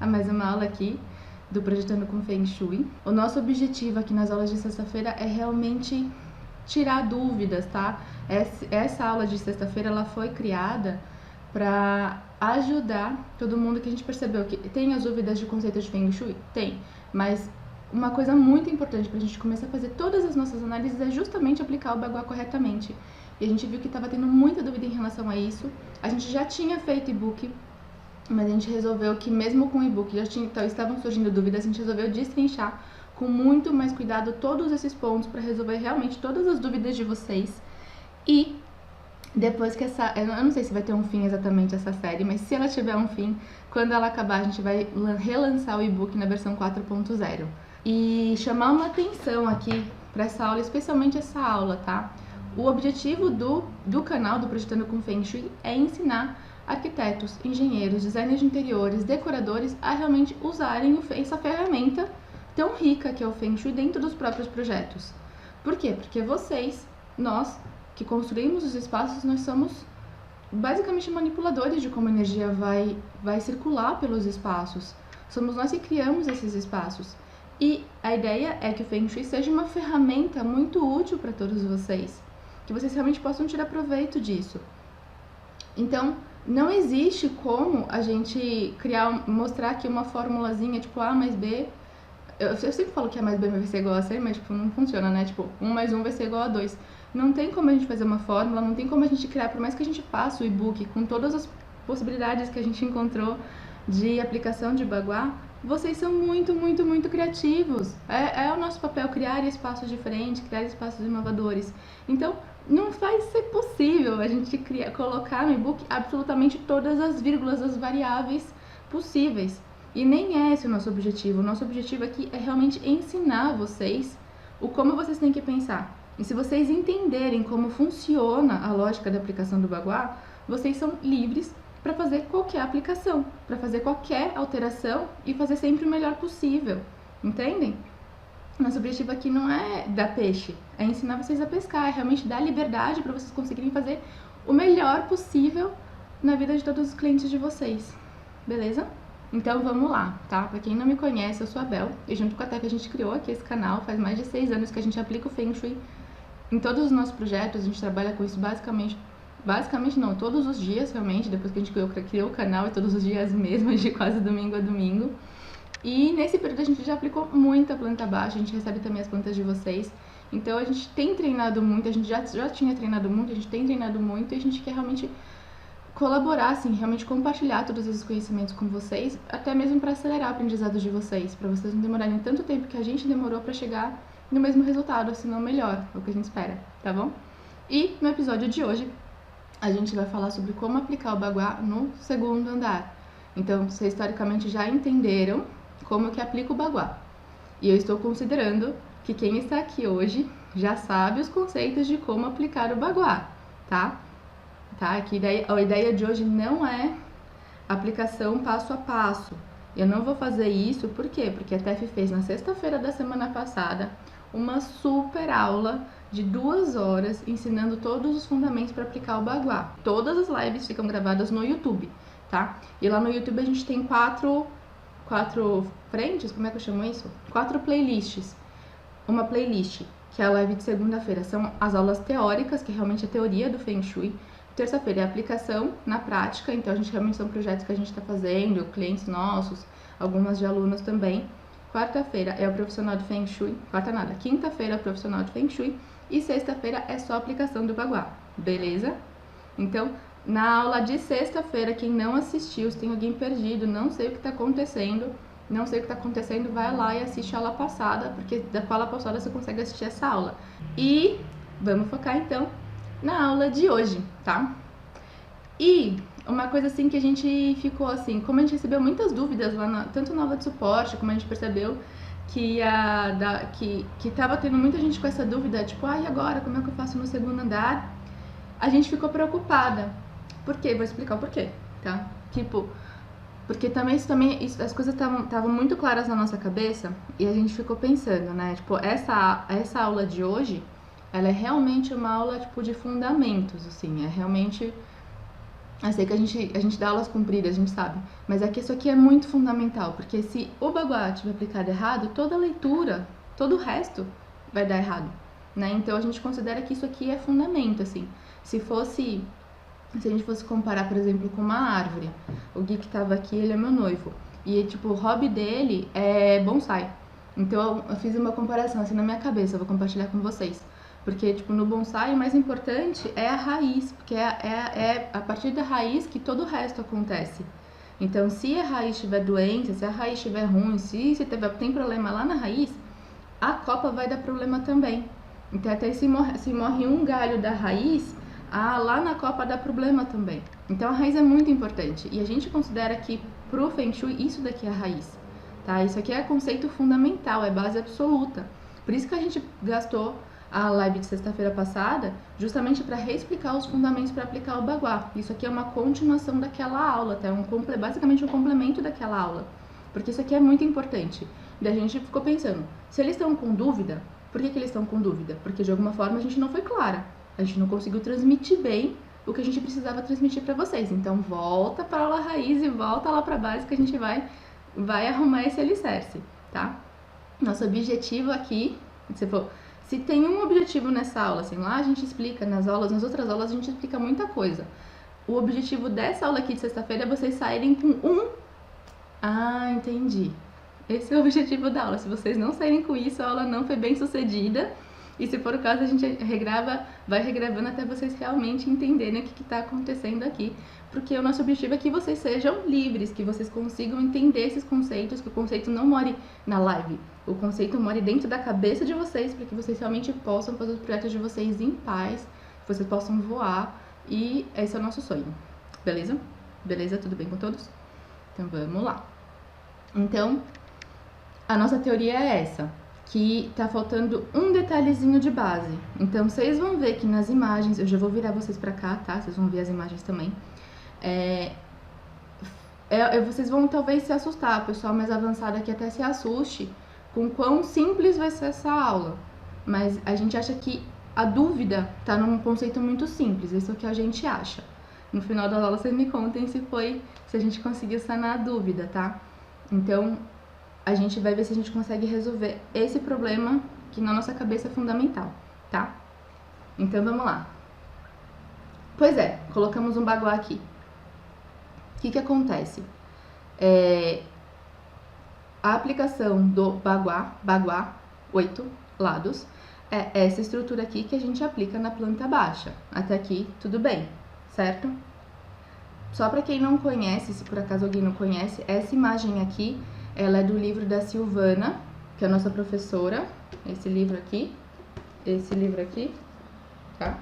a mais uma aula aqui do Projetando com Feng Shui. O nosso objetivo aqui nas aulas de sexta-feira é realmente tirar dúvidas, tá? Essa aula de sexta-feira, ela foi criada para ajudar todo mundo, que a gente percebeu que tem as dúvidas de conceito de Feng Shui? Tem, mas uma coisa muito importante para a gente começar a fazer todas as nossas análises é justamente aplicar o Bagua corretamente. E a gente viu que estava tendo muita dúvida em relação a isso. A gente já tinha feito e-book, mas a gente resolveu que mesmo com o e-book estavam surgindo dúvidas, a gente resolveu destrinchar com muito mais cuidado todos esses pontos para resolver realmente todas as dúvidas de vocês. E depois que eu não sei se vai ter um fim exatamente essa série, mas se ela tiver um fim, quando ela acabar a gente vai relançar o e-book na versão 4.0. E chamar uma atenção aqui para essa aula, especialmente essa aula, tá? O objetivo do canal do Projetando com Feng Shui é ensinar arquitetos, engenheiros, designers de interiores, decoradores a realmente usarem essa ferramenta tão rica que é o Feng Shui dentro dos próprios projetos. Por quê? Porque nós que construímos os espaços, nós somos basicamente manipuladores de como a energia vai circular pelos espaços. Somos nós que criamos esses espaços. E a ideia é que o Feng Shui seja uma ferramenta muito útil para todos vocês, que vocês realmente possam tirar proveito disso. Então, não existe como a gente mostrar aqui uma formulazinha, tipo A mais B. Eu sempre falo que A mais B vai ser igual a C, mas tipo, não funciona, né? Tipo, 1 mais 1 vai ser igual a 2. Não tem como a gente fazer uma fórmula, não tem como a gente criar, por mais que a gente faça o e-book com todas as possibilidades que a gente encontrou de aplicação de Bagua, vocês são muito, muito, muito criativos. É o nosso papel criar espaços diferentes, criar espaços inovadores. Então, não vai ser possível a gente colocar no e-book absolutamente todas as vírgulas, as variáveis possíveis. E nem é esse o nosso objetivo. O nosso objetivo aqui é realmente ensinar vocês como vocês têm que pensar. E se vocês entenderem como funciona a lógica da aplicação do Bagua, vocês são livres para fazer qualquer aplicação, para fazer qualquer alteração e fazer sempre o melhor possível. Entendem? Nosso objetivo aqui não é dar peixe, é ensinar vocês a pescar, é realmente dar liberdade para vocês conseguirem fazer o melhor possível na vida de todos os clientes de vocês. Beleza? Então vamos lá, tá? Pra quem não me conhece, eu sou a Bel, e junto com a Tef a gente criou aqui esse canal, faz mais de 6 anos que a gente aplica o Feng Shui em todos os nossos projetos. A gente trabalha com isso basicamente não, todos os dias realmente, depois que a gente criou o canal, e todos os dias mesmo, de quase domingo a domingo. E nesse período a gente já aplicou muita planta baixa, a gente recebe também as plantas de vocês. Então a gente tem treinado muito, a gente já tinha treinado muito, a gente tem treinado muito, e a gente quer realmente colaborar, assim, realmente compartilhar todos esses conhecimentos com vocês, até mesmo para acelerar o aprendizado de vocês, para vocês não demorarem tanto tempo que a gente demorou para chegar no mesmo resultado, se não melhor, é o que a gente espera, tá bom? E no episódio de hoje, a gente vai falar sobre como aplicar o Bagua no segundo andar. Então, vocês historicamente já entenderam como que aplica o Bagua. E eu estou considerando que quem está aqui hoje já sabe os conceitos de como aplicar o Bagua, tá? Que a ideia de hoje não é aplicação passo a passo. Eu não vou fazer isso, por quê? Porque a Tef fez na sexta-feira da semana passada uma super aula de 2 horas ensinando todos os fundamentos para aplicar o Bagua. Todas as lives ficam gravadas no YouTube, tá? E lá no YouTube a gente tem 4 frentes, como é que eu chamo isso? 4 playlists. Uma playlist, que é a live de segunda-feira, são as aulas teóricas, que realmente é a teoria do Feng Shui. Terça-feira é a aplicação na prática, então a gente realmente são projetos que a gente está fazendo, clientes nossos, algumas de alunos também. Quarta-feira é o profissional de Feng Shui, quinta-feira é o profissional de Feng Shui e sexta-feira é só a aplicação do Bagua, beleza? Então, na aula de sexta-feira, quem não assistiu, se tem alguém perdido, não sei o que está acontecendo, vai lá e assiste a aula passada, porque da aula passada você consegue assistir essa aula. E vamos focar então na aula de hoje, tá? E uma coisa assim que a gente ficou assim, como a gente recebeu muitas dúvidas lá, tanto na aula de suporte, como a gente percebeu que tava tendo muita gente com essa dúvida, tipo, e agora, como é que eu faço no segundo andar? A gente ficou preocupada. Por quê? Vou explicar o porquê, tá? Tipo, porque as coisas estavam muito claras na nossa cabeça e a gente ficou pensando, né? Tipo, essa aula de hoje, ela é realmente uma aula, tipo, de fundamentos, assim, é realmente Eu sei que a gente dá aulas compridas, a gente sabe. Mas é que isso aqui é muito fundamental, porque se o baguá tiver aplicado errado, toda a leitura, todo o resto vai dar errado, né? Então a gente considera que isso aqui é fundamento, assim. Se a gente fosse comparar, por exemplo, com uma árvore, o Gui que tava aqui, ele é meu noivo. E, tipo, o hobby dele é bonsai. Então eu fiz uma comparação assim na minha cabeça, eu vou compartilhar com vocês. Porque, tipo, no bonsai o mais importante é a raiz, porque é a partir da raiz que todo o resto acontece. Então, se a raiz estiver doente, se a raiz estiver ruim, se tem problema lá na raiz, a copa vai dar problema também. Então, até se morre um galho da raiz, lá na copa dá problema também. Então, a raiz é muito importante. E a gente considera que, pro Feng Shui, isso daqui é a raiz. Tá? Isso aqui é conceito fundamental, é base absoluta. Por isso que a gente gastou a live de sexta-feira passada, justamente para reexplicar os fundamentos para aplicar o baguá. Isso aqui é uma continuação daquela aula, tá? Basicamente um complemento daquela aula, porque isso aqui é muito importante. E a gente ficou pensando, se eles estão com dúvida, por que eles estão com dúvida? Porque de alguma forma a gente não foi clara, a gente não conseguiu transmitir bem o que a gente precisava transmitir para vocês. Então volta para a aula raiz e volta lá para a base que a gente vai arrumar esse alicerce, tá? Nosso objetivo aqui, se tem um objetivo nessa aula, assim, lá a gente explica nas outras aulas a gente explica muita coisa. O objetivo dessa aula aqui de sexta-feira é vocês saírem com entendi. Esse é o objetivo da aula. Se vocês não saírem com isso, a aula não foi bem sucedida. E se for o caso, a gente vai regravando até vocês realmente entenderem o que está acontecendo aqui. Porque o nosso objetivo é que vocês sejam livres, que vocês consigam entender esses conceitos, que o conceito não more na live. O conceito more dentro da cabeça de vocês, para que vocês realmente possam fazer os projetos de vocês em paz, que vocês possam voar. E esse é o nosso sonho. Beleza? Beleza? Tudo bem com todos? Então vamos lá. Então, a nossa teoria é essa, que tá faltando um detalhezinho de base. Então, vocês vão ver que nas imagens, eu já vou virar vocês pra cá, tá? Vocês vão ver as imagens também. Vocês vão talvez se assustar, o pessoal mais avançado aqui até se assuste com quão simples vai ser essa aula. Mas a gente acha que a dúvida tá num conceito muito simples, isso é o que a gente acha. No final da aula vocês me contem se a gente conseguiu sanar a dúvida, tá? Então, a gente vai ver se a gente consegue resolver esse problema que na nossa cabeça é fundamental, tá? Então, vamos lá. Pois é, colocamos um baguá aqui. O que acontece? A aplicação do baguá, 8 lados, é essa estrutura aqui que a gente aplica na planta baixa. Até aqui, tudo bem, certo? Só para quem não conhece, se por acaso alguém não conhece, essa imagem aqui, ela é do livro da Silvana, que é a nossa professora. Esse livro aqui, tá?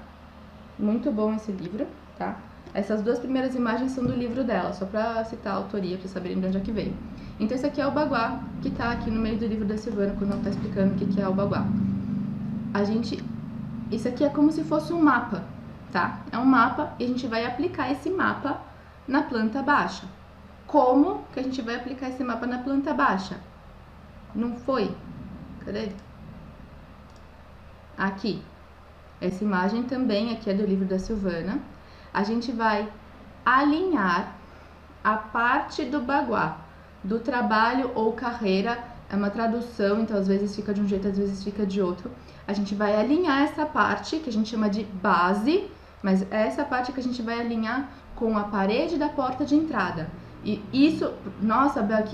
Muito bom esse livro, tá? Essas duas primeiras imagens são do livro dela, só pra citar a autoria, pra saberem de onde é que veio. Então esse aqui é o baguá, que tá aqui no meio do livro da Silvana, quando ela tá explicando o que é o baguá. Isso aqui é como se fosse um mapa, tá? É um mapa e a gente vai aplicar esse mapa na planta baixa. Como que a gente vai aplicar esse mapa na planta baixa? Não foi? Cadê? Aqui. Essa imagem também aqui é do livro da Silvana. A gente vai alinhar a parte do baguá, do trabalho ou carreira, é uma tradução, então às vezes fica de um jeito, às vezes fica de outro. A gente vai alinhar essa parte, que a gente chama de base, mas essa parte que a gente vai alinhar com a parede da porta de entrada. E isso, nossa, Bel,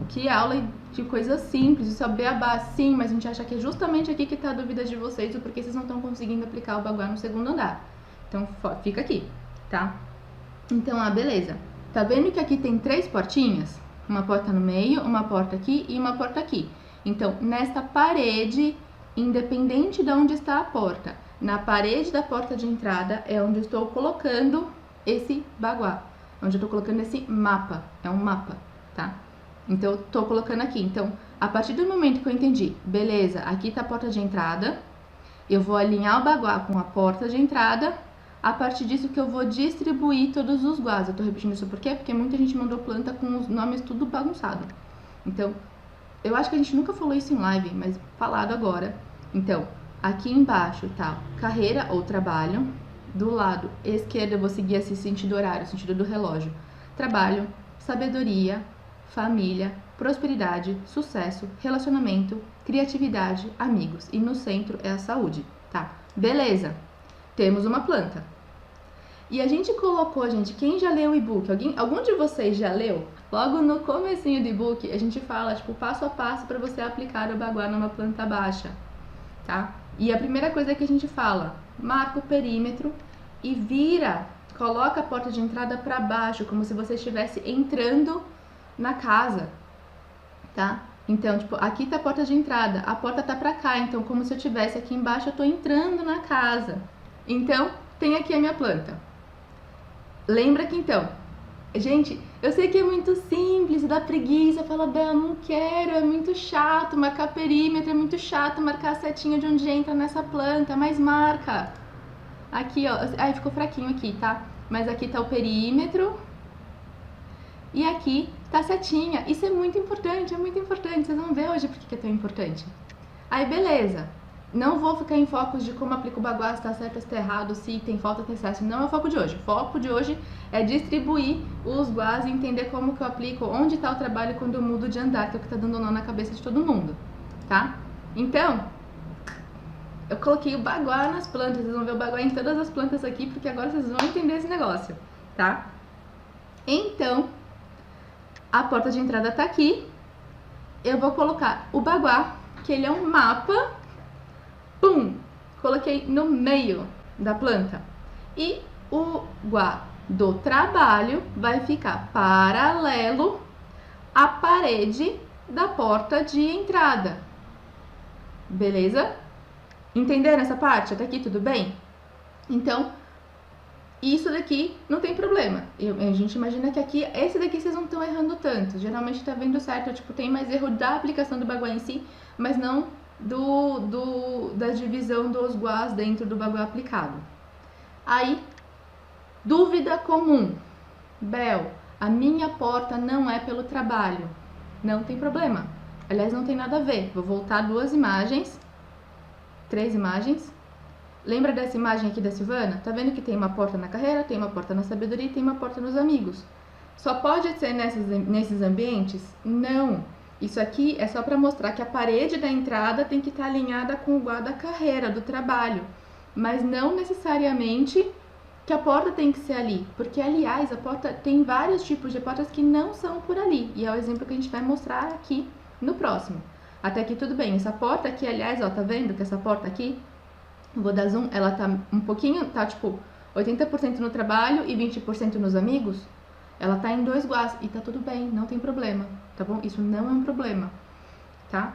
que aula de coisa simples, isso é beabá, sim, mas a gente acha que é justamente aqui que tá a dúvida de vocês, o porquê vocês não estão conseguindo aplicar o baguá no segundo andar. Então, fica aqui, tá? Então, beleza. Tá vendo que aqui tem 3 portinhas? Uma porta no meio, uma porta aqui e uma porta aqui. Então, nesta parede, independente de onde está a porta, na parede da porta de entrada é onde eu estou colocando esse baguá, onde eu estou colocando esse mapa, é um mapa, tá? Então, eu tô colocando aqui. Então, a partir do momento que eu entendi, beleza, aqui tá a porta de entrada, eu vou alinhar o baguá com a porta de entrada. A partir disso que eu vou distribuir todos os guás. Eu tô repetindo isso por quê? Porque muita gente mandou planta com os nomes tudo bagunçado. Então, eu acho que a gente nunca falou isso em live, mas falado agora. Então, aqui embaixo tá carreira ou trabalho, do lado esquerdo eu vou seguir esse sentido horário, sentido do relógio. Trabalho, sabedoria, família, prosperidade, sucesso, relacionamento, criatividade, amigos. E no centro é a saúde, tá? Beleza. Temos uma planta. E a gente colocou, gente, quem já leu o e-book? Algum de vocês já leu? Logo no comecinho do e-book, a gente fala, tipo, passo a passo para você aplicar o baguá numa planta baixa, tá? E a primeira coisa que a gente fala, marca o perímetro e vira, coloca a porta de entrada para baixo, como se você estivesse entrando na casa, tá? Então, tipo, aqui tá a porta de entrada, a porta tá pra cá, então como se eu estivesse aqui embaixo, eu tô entrando na casa. Então, tem aqui a minha planta. Lembra que então, gente, eu sei que é muito simples, dá preguiça, fala, Bel, não quero, é muito chato, marcar perímetro, é muito chato, marcar a setinha de onde entra nessa planta, mas marca. Aqui, ó, aí ficou fraquinho aqui, tá? Mas aqui tá o perímetro e aqui tá a setinha. Isso é muito importante, vocês vão ver hoje por que é tão importante. Aí, beleza. Não vou ficar em focos de como aplico o baguá, se tá certo, se tá errado, se tem falta, tem excesso. Não é o foco de hoje. O foco de hoje é distribuir os guás e entender como que eu aplico, onde tá o trabalho quando eu mudo de andar, que é o que tá dando nó na cabeça de todo mundo, tá? Então, eu coloquei o baguá nas plantas, vocês vão ver o baguá em todas as plantas aqui, porque agora vocês vão entender esse negócio, tá? Então, a porta de entrada tá aqui, eu vou colocar o baguá, que ele é um mapa. Pum! Coloquei no meio da planta. E o guá do trabalho vai ficar paralelo à parede da porta de entrada. Beleza? Entenderam essa parte? Até aqui tudo bem? Então, isso daqui não tem problema. A gente imagina que aqui, esse daqui vocês não estão errando tanto. Geralmente tá vendo certo, tipo, tem mais erro da aplicação do baguá em si, mas não da divisão dos guás dentro do baguá aplicado. Aí, dúvida comum. Bel, a minha porta não é pelo trabalho. Não tem problema. Aliás, não tem nada a ver. Vou voltar 2 imagens. 3 imagens. Lembra dessa imagem aqui da Silvana? Tá vendo que tem uma porta na carreira, tem uma porta na sabedoria e tem uma porta nos amigos. Só pode ser nesses ambientes? Não. Isso aqui é só para mostrar que a parede da entrada tem que estar alinhada com o guá da carreira, do trabalho. Mas não necessariamente que a porta tem que ser ali. Porque, aliás, a porta tem vários tipos de portas que não são por ali. E é o exemplo que a gente vai mostrar aqui no próximo. Até aqui tudo bem. Essa porta aqui, aliás, ó, tá vendo que essa porta aqui, vou dar zoom, ela tá um pouquinho, tá tipo 80% no trabalho e 20% nos amigos. Ela tá em 2 guás e tá tudo bem, não tem problema, tá bom? Isso não é um problema, tá?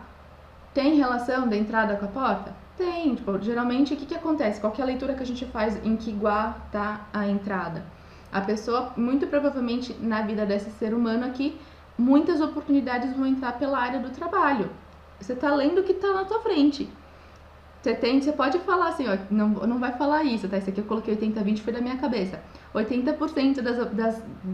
Tem relação da entrada com a porta? Tem, tipo, geralmente o que acontece? Qual que é a leitura que a gente faz em que guá tá a entrada? A pessoa, muito provavelmente na vida desse ser humano aqui, muitas oportunidades vão entrar pela área do trabalho. Você tá lendo o que tá na tua frente. Você pode falar assim, ó, não vai falar isso, tá? Isso aqui eu coloquei 80-20, foi da minha cabeça. 80%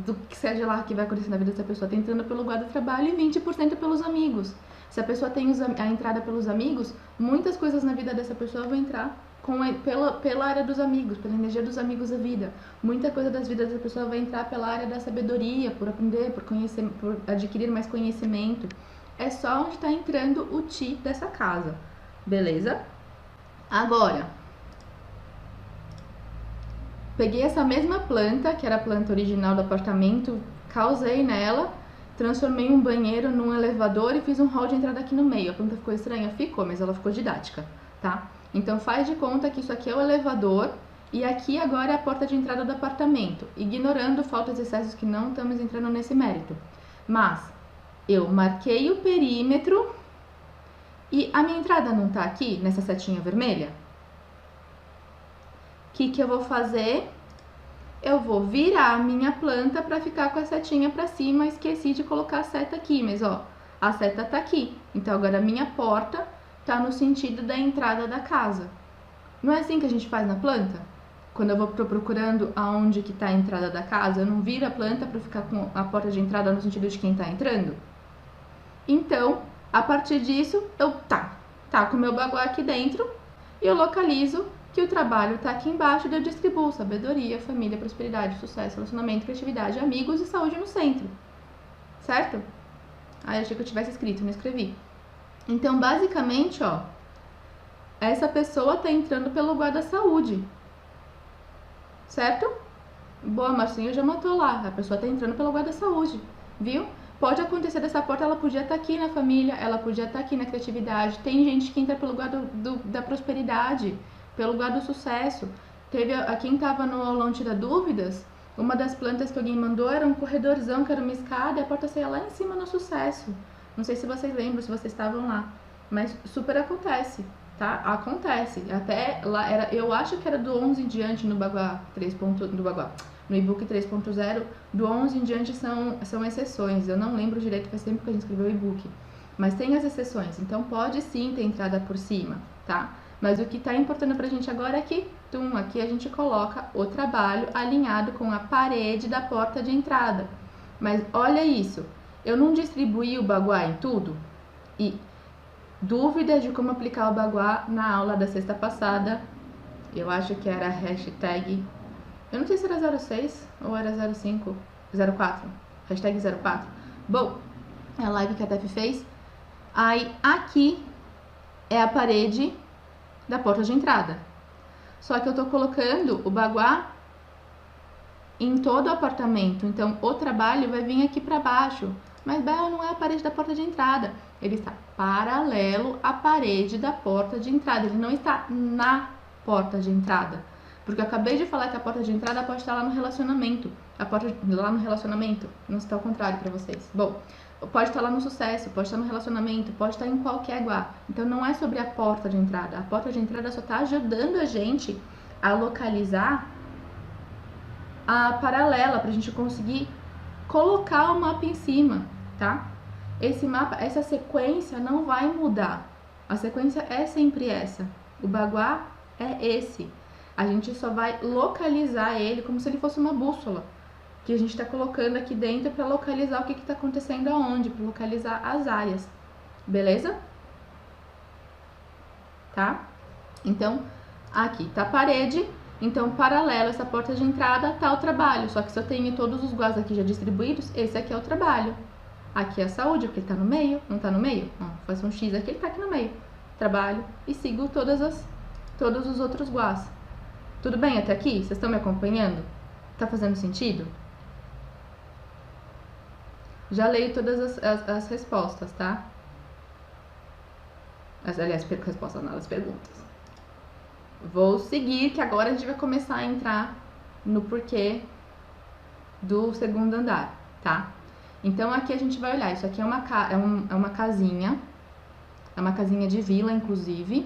do que seja lá que vai acontecer na vida dessa pessoa tá entrando pelo guarda do trabalho e 20% pelos amigos. Se a pessoa tem a entrada pelos amigos, muitas coisas na vida dessa pessoa vão entrar pela área dos amigos, pela energia dos amigos da vida. Muita coisa das vidas dessa pessoa vai entrar pela área da sabedoria, por aprender, por conhecer, por adquirir mais conhecimento. É só onde está entrando o ti dessa casa, beleza? Agora, peguei essa mesma planta, que era a planta original do apartamento, causei nela, transformei um banheiro num elevador e fiz um hall de entrada aqui no meio. A planta ficou estranha? Ficou, mas ela ficou didática, tá? Então faz de conta que isso aqui é o elevador e aqui agora é a porta de entrada do apartamento, ignorando faltas e excessos que não estamos entrando nesse mérito. Mas eu marquei o perímetro. E a minha entrada não tá aqui, nessa setinha vermelha? O que eu vou fazer? Eu vou virar a minha planta para ficar com a setinha para cima. Esqueci de colocar a seta aqui, mas ó, a seta tá aqui. Então agora a minha porta tá no sentido da entrada da casa. Não é assim que a gente faz na planta? Quando eu vou procurando aonde que tá a entrada da casa, eu não viro a planta para ficar com a porta de entrada no sentido de quem tá entrando? Então, a partir disso, eu tá com o meu baguá aqui dentro e eu localizo que o trabalho está aqui embaixo e eu distribuo sabedoria, família, prosperidade, sucesso, relacionamento, criatividade, amigos e saúde no centro, certo? Aí eu achei que eu tivesse escrito, não escrevi. Então, basicamente, ó, essa pessoa tá entrando pelo guarda-saúde, certo? Boa, Marcinho já matou lá, a pessoa tá entrando pelo guarda-saúde, viu? Pode acontecer dessa porta, ela podia estar aqui na família, ela podia estar aqui na criatividade. Tem gente que entra pelo lugar da prosperidade, pelo lugar do sucesso. Teve quem estava no aulão Tira Dúvidas, uma das plantas que alguém mandou era um corredorzão, que era uma escada, e a porta saía lá em cima no sucesso. Não sei se vocês lembram, se vocês estavam lá, mas super acontece, tá? Acontece. Até lá, eu acho que era do 11 em diante no Bagua 3. Do Bagua. No e-book 3.0, do 11 em diante são exceções. Eu não lembro direito, faz tempo que a gente escreveu o e-book. Mas tem as exceções, então pode sim ter entrada por cima, tá? Mas o que está importando pra gente agora é que, aqui a gente coloca o trabalho alinhado com a parede da porta de entrada. Mas olha isso, eu não distribuí o Bagua em tudo? E dúvida de como aplicar o Bagua na aula da sexta passada, eu acho que era hashtag... Eu não sei se era 06 ou era 05, 04, hashtag 04. Bom, é a live que a Tef fez. Aí, aqui é a parede da porta de entrada. Só que eu tô colocando o Bagua em todo o apartamento. Então, o trabalho vai vir aqui pra baixo. Mas, Bel, não é a parede da porta de entrada. Ele está paralelo à parede da porta de entrada. Ele não está na porta de entrada. Porque eu acabei de falar que a porta de entrada pode estar lá no relacionamento. A porta lá no relacionamento, não está ao contrário para vocês. Bom, pode estar lá no sucesso, pode estar no relacionamento, pode estar em qualquer lugar. Então não é sobre a porta de entrada. A porta de entrada só está ajudando a gente a localizar a paralela para a gente conseguir colocar o mapa em cima, tá? Esse mapa, essa sequência não vai mudar. A sequência é sempre essa. O Bagua é esse. A gente só vai localizar ele como se ele fosse uma bússola, que a gente está colocando aqui dentro para localizar o que está acontecendo aonde, para localizar as áreas, beleza? Tá? Então, aqui tá a parede, então paralelo a essa porta de entrada tá o trabalho, só que se eu tenho todos os guas aqui já distribuídos, esse aqui é o trabalho. Aqui é a saúde, porque ele tá no meio, não tá no meio? Não, faz um X aqui, ele tá aqui no meio. Trabalho e sigo todos os outros guas. Tudo bem até aqui? Vocês estão me acompanhando? Tá fazendo sentido? Já leio todas as respostas, tá? Aliás, respostas não, as perguntas. Vou seguir, que agora a gente vai começar a entrar no porquê do segundo andar, tá? Então, aqui a gente vai olhar. Isso aqui é uma casinha. É uma casinha de vila, inclusive.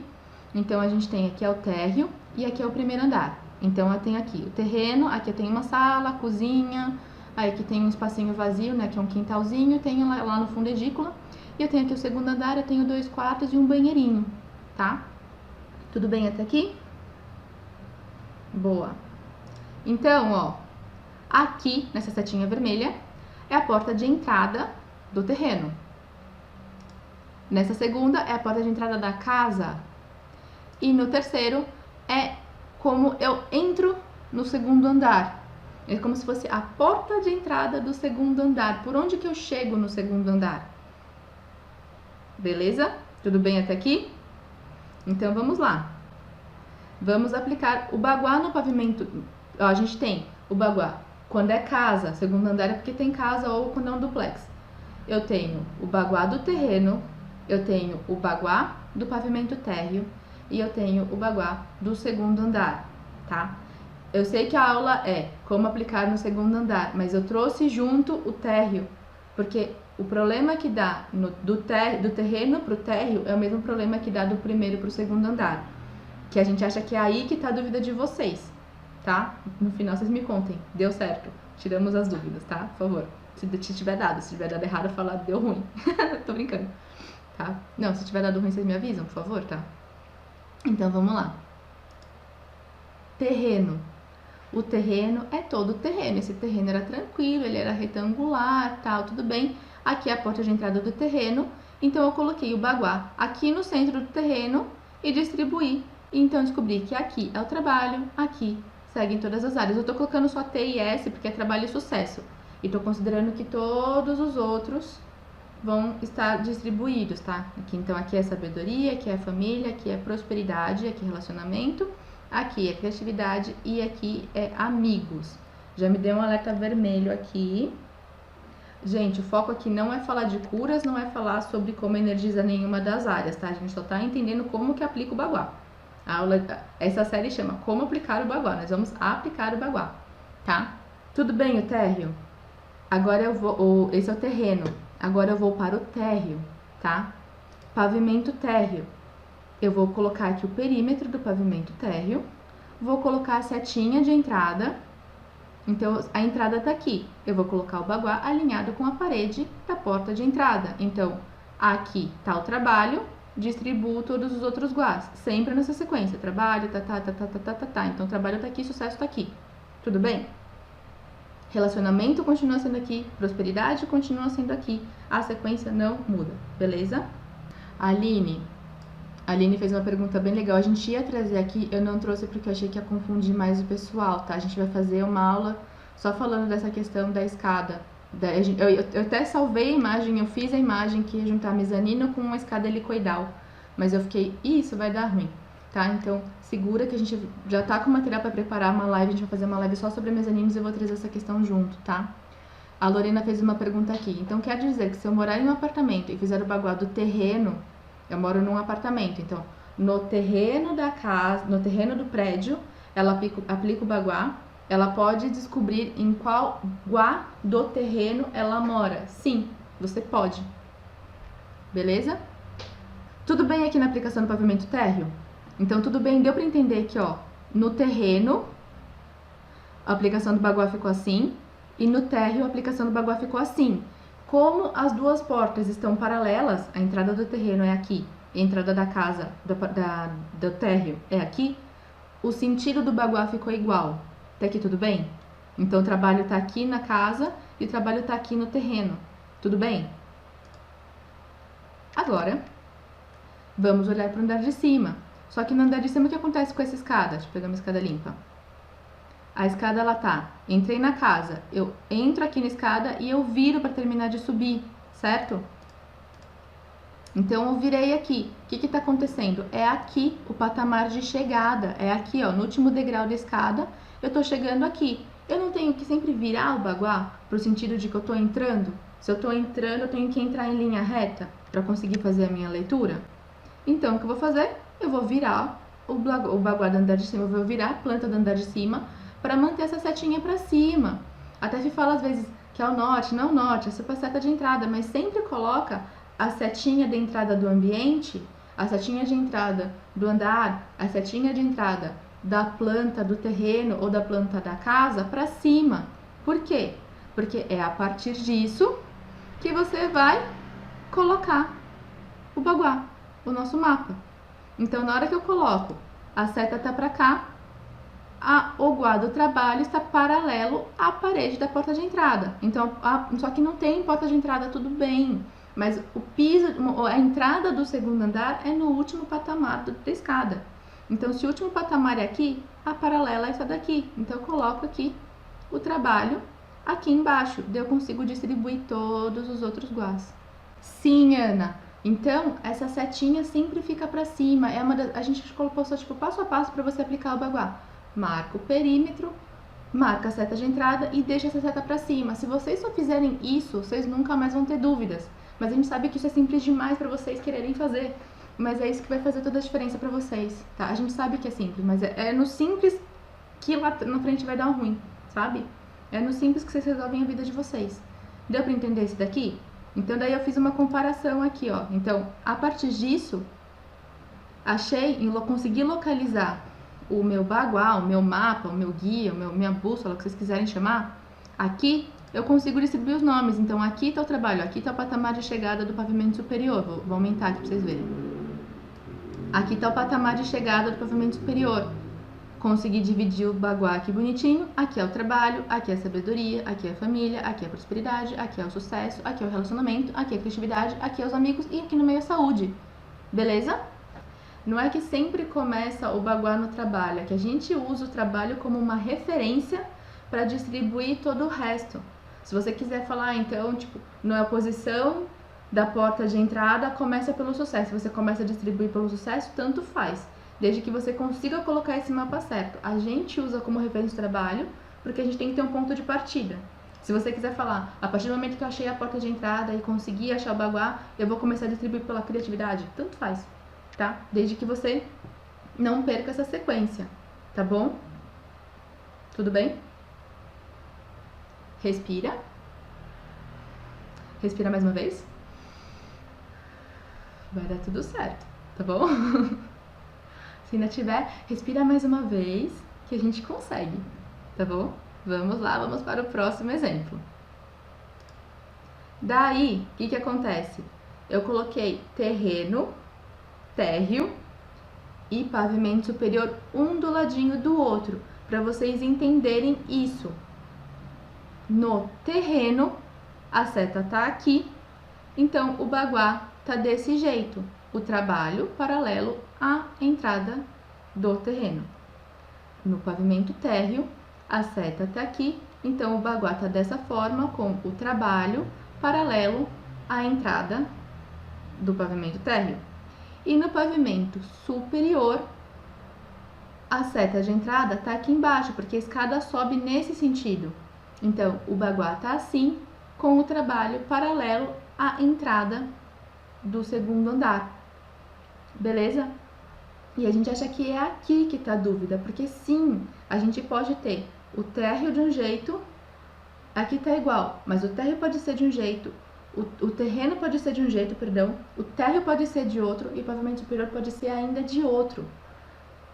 Então, a gente tem aqui é o térreo e aqui é o primeiro andar. Então, eu tenho aqui o terreno, aqui eu tenho uma sala, cozinha, aí aqui tem um espacinho vazio, né, que é um quintalzinho, tenho lá no fundo edícula. E eu tenho aqui o segundo andar, eu tenho 2 quartos e um banheirinho, tá? Tudo bem até aqui? Boa. Então, ó, aqui, nessa setinha vermelha, é a porta de entrada do terreno. Nessa segunda, é a porta de entrada da casa. E no terceiro, é como eu entro no segundo andar. É como se fosse a porta de entrada do segundo andar. Por onde que eu chego no segundo andar? Beleza? Tudo bem até aqui? Então, vamos lá. Vamos aplicar o Bagua no pavimento. Ó, a gente tem o Bagua quando é casa, segundo andar é porque tem casa ou quando é um duplex. Eu tenho o Bagua do terreno, eu tenho o Bagua do pavimento térreo e eu tenho o Bagua do segundo andar, tá? Eu sei que a aula é como aplicar no segundo andar, mas eu trouxe junto o térreo, porque o problema que dá do terreno para o térreo é o mesmo problema que dá do primeiro para o segundo andar, que a gente acha que é aí que tá a dúvida de vocês, tá? No final vocês me contem, deu certo, tiramos as dúvidas, tá? Por favor, se tiver dado errado, falar deu ruim, tô brincando, tá? Não, se tiver dado ruim vocês me avisam, por favor, tá? Então vamos lá. Terreno. O terreno é todo o terreno. Esse terreno era tranquilo, ele era retangular, tal, tudo bem. Aqui é a porta de entrada do terreno. Então eu coloquei o Bagua aqui no centro do terreno e distribuí Então, descobri que aqui é o trabalho, aqui seguem todas as áreas. Eu tô colocando só T e S porque é trabalho e sucesso. E tô considerando que todos os outros vão estar distribuídos, tá? Então, aqui é sabedoria, aqui é família, aqui é prosperidade, aqui é relacionamento, aqui é criatividade e aqui é amigos. Já me deu um alerta vermelho aqui. Gente, o foco aqui não é falar de curas, não é falar sobre como energiza nenhuma das áreas, tá? A gente só tá entendendo como que aplica o Baguá. Essa série chama Como Aplicar o Baguá. Nós vamos aplicar o Baguá, tá? Tudo bem o térreo? Agora eu vou... esse é o terreno. Agora eu vou para o térreo, tá? Pavimento térreo. Eu vou colocar aqui o perímetro do pavimento térreo. Vou colocar a setinha de entrada. Então, a entrada tá aqui. Eu vou colocar o Baguá alinhado com a parede da porta de entrada. Então, aqui tá o trabalho, distribuo todos os outros guás. Sempre nessa sequência. Trabalho, tá. Então, trabalho tá aqui, sucesso tá aqui. Tudo bem? Relacionamento continua sendo aqui, prosperidade continua sendo aqui. A sequência não muda, beleza? A Aline fez uma pergunta bem legal. A gente ia trazer aqui, eu não trouxe porque eu achei que ia confundir mais o pessoal, tá? A gente vai fazer uma aula só falando dessa questão da escada. Eu até salvei a imagem, eu fiz a imagem que ia juntar mezanino com uma escada helicoidal. Mas eu fiquei, isso vai dar ruim, tá? Então, segura que a gente já tá com material para preparar uma live. A gente vai fazer uma live só sobre mezaninos e eu vou trazer essa questão junto, tá? A Lorena fez uma pergunta aqui. Então, quer dizer que se eu morar em um apartamento e fizer o Baguá do terreno... Eu moro num apartamento, então no terreno da casa, no terreno do prédio, ela aplica o Baguá. Ela pode descobrir em qual guá do terreno ela mora. Sim, você pode. Beleza? Tudo bem aqui na aplicação do pavimento térreo? Então tudo bem, deu para entender que, ó, no terreno a aplicação do Baguá ficou assim e no térreo a aplicação do Baguá ficou assim. Como as duas portas estão paralelas, a entrada do terreno é aqui e a entrada da casa, do térreo é aqui, o sentido do Baguá ficou igual. Até aqui tudo bem? Então o trabalho tá aqui na casa e o trabalho tá aqui no terreno. Tudo bem? Agora, vamos olhar para o andar de cima. Só que no andar de cima o que acontece com essa escada? Deixa eu pegar uma escada limpa. A escada, ela tá, entrei na casa, eu entro aqui na escada e eu viro para terminar de subir, certo? Então, eu virei aqui. O que que tá acontecendo? É aqui o patamar de chegada, é aqui, ó, no último degrau da escada, eu tô chegando aqui. Eu não tenho que sempre virar o Baguá pro sentido de que eu tô entrando? Se eu tô entrando, eu tenho que entrar em linha reta para conseguir fazer a minha leitura? Então, o que eu vou fazer? Eu vou virar o Baguá do andar de cima, eu vou virar a planta do andar de cima, para manter essa setinha para cima. Até se fala às vezes que é o norte, não o norte, essa é a seta de entrada, mas sempre coloca a setinha de entrada do ambiente, a setinha de entrada do andar, a setinha de entrada da planta do terreno ou da planta da casa para cima. Por quê? Porque é a partir disso que você vai colocar o Baguá, o nosso mapa. Então, na hora que eu coloco, a seta tá para cá, o guá do trabalho está paralelo à parede da porta de entrada. Então, só que não tem porta de entrada, tudo bem. Mas o piso, a entrada do segundo andar é no último patamar da escada. Então, se o último patamar é aqui, a paralela é essa daqui. Então, eu coloco aqui o trabalho aqui embaixo. Daí eu consigo distribuir todos os outros guás. Sim, Ana. Então, essa setinha sempre fica para cima. A gente colocou só tipo passo a passo para você aplicar o Baguá. Marca o perímetro, marca a seta de entrada e deixa essa seta para cima. Se vocês só fizerem isso, vocês nunca mais vão ter dúvidas. Mas a gente sabe que isso é simples demais para vocês quererem fazer. Mas é isso que vai fazer toda a diferença para vocês, tá? A gente sabe que é simples, mas é no simples que lá na frente vai dar um ruim, sabe? É no simples que vocês resolvem a vida de vocês. Deu para entender esse daqui? Então daí eu fiz uma comparação aqui, ó. Então, a partir disso, consegui localizar o meu Baguá, o meu mapa, o meu guia, minha bússola, o que vocês quiserem chamar. Aqui eu consigo distribuir os nomes. Então aqui está o trabalho, aqui está o patamar de chegada do pavimento superior. Vou aumentar aqui para vocês verem. Aqui está o patamar de chegada do pavimento superior. Consegui dividir o Baguá aqui bonitinho. Aqui é o trabalho, aqui é a sabedoria, aqui é a família, aqui é a prosperidade, aqui é o sucesso, aqui é o relacionamento, aqui é a criatividade, aqui é os amigos e aqui no meio é a saúde. Beleza? Não é que sempre começa o baguá no trabalho, é que a gente usa o trabalho como uma referência para distribuir todo o resto. Se você quiser falar, então, tipo, na posição da porta de entrada, começa pelo sucesso. Se você começa a distribuir pelo sucesso, tanto faz. Desde que você consiga colocar esse mapa certo. A gente usa como referência o trabalho, porque a gente tem que ter um ponto de partida. Se você quiser falar, a partir do momento que eu achei a porta de entrada e consegui achar o baguá, eu vou começar a distribuir pela criatividade. Tanto faz, tá? Desde que você não perca essa sequência, tá bom? Tudo bem? Respira. Respira mais uma vez. Vai dar tudo certo, tá bom? Se ainda tiver, respira mais uma vez, que a gente consegue, tá bom? Vamos lá, vamos para o próximo exemplo. Daí, o que acontece? Eu coloquei terreno, térreo e pavimento superior um do ladinho do outro, para vocês entenderem isso. No terreno, a seta tá aqui, então o baguá tá desse jeito, o trabalho paralelo à entrada do terreno. No pavimento térreo, a seta tá aqui, então o baguá tá dessa forma, com o trabalho paralelo à entrada do pavimento térreo. E no pavimento superior, a seta de entrada tá aqui embaixo, porque a escada sobe nesse sentido. Então, o baguá tá assim, com o trabalho paralelo à entrada do segundo andar. Beleza? E a gente acha que é aqui que tá a dúvida, porque sim, a gente pode ter o térreo de um jeito, aqui tá igual, mas o térreo pode ser de um jeito, o terreno pode ser de um jeito, perdão, o térreo pode ser de outro e o pavimento superior pode ser ainda de outro.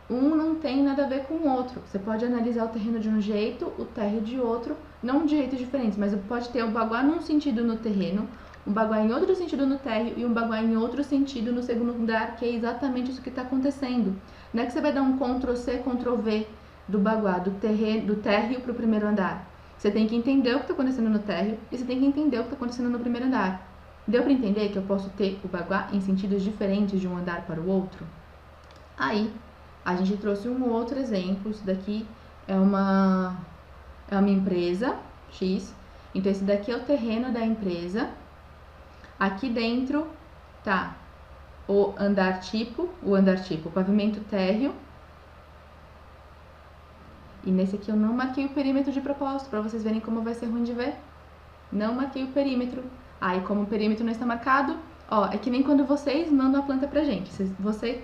Um não tem nada a ver com o outro. Você pode analisar o terreno de um jeito, o térreo de outro, não de jeitos diferentes, mas pode ter o baguá num sentido no terreno, um baguá em outro sentido no térreo e um baguá em outro sentido no segundo andar, que é exatamente isso que está acontecendo. Não é que você vai dar um Ctrl+C, Ctrl+V do baguá, do térreo para o primeiro andar. Você tem que entender o que está acontecendo no térreo e você tem que entender o que está acontecendo no primeiro andar. Deu para entender que eu posso ter o baguá em sentidos diferentes de um andar para o outro? Aí, a gente trouxe um outro exemplo. Isso daqui é uma empresa X. Então, esse daqui é o terreno da empresa. Aqui dentro tá o andar tipo, o pavimento térreo. E nesse aqui eu não marquei o perímetro de propósito, para vocês verem como vai ser ruim de ver. Não marquei o perímetro. Aí, como o perímetro não está marcado, ó, é que nem quando vocês mandam a planta pra gente.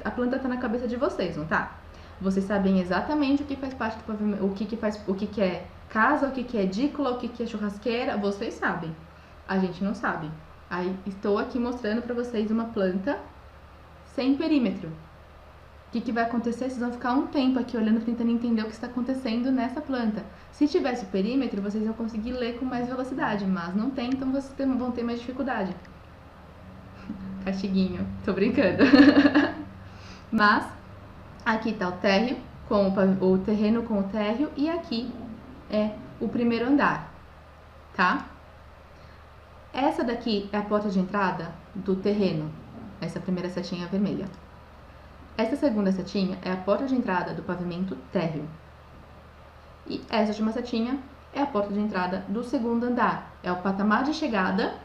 A planta tá na cabeça de vocês, não tá? Vocês sabem exatamente o que faz parte do pavimento, o que é casa, o que é edícula, o que é churrasqueira, vocês sabem. A gente não sabe. Aí, estou aqui mostrando pra vocês uma planta sem perímetro. O que vai acontecer? Vocês vão ficar um tempo aqui olhando, tentando entender o que está acontecendo nessa planta. Se tivesse perímetro, vocês iam conseguir ler com mais velocidade, mas não tem, então vocês vão ter mais dificuldade. Castiguinho, tô brincando. Mas, aqui tá o térreo, o terreno com o térreo, e aqui é o primeiro andar, tá? Essa daqui é a porta de entrada do terreno, essa primeira setinha vermelha. Essa segunda setinha é a porta de entrada do pavimento térreo. E essa última setinha é a porta de entrada do segundo andar. É o patamar de chegada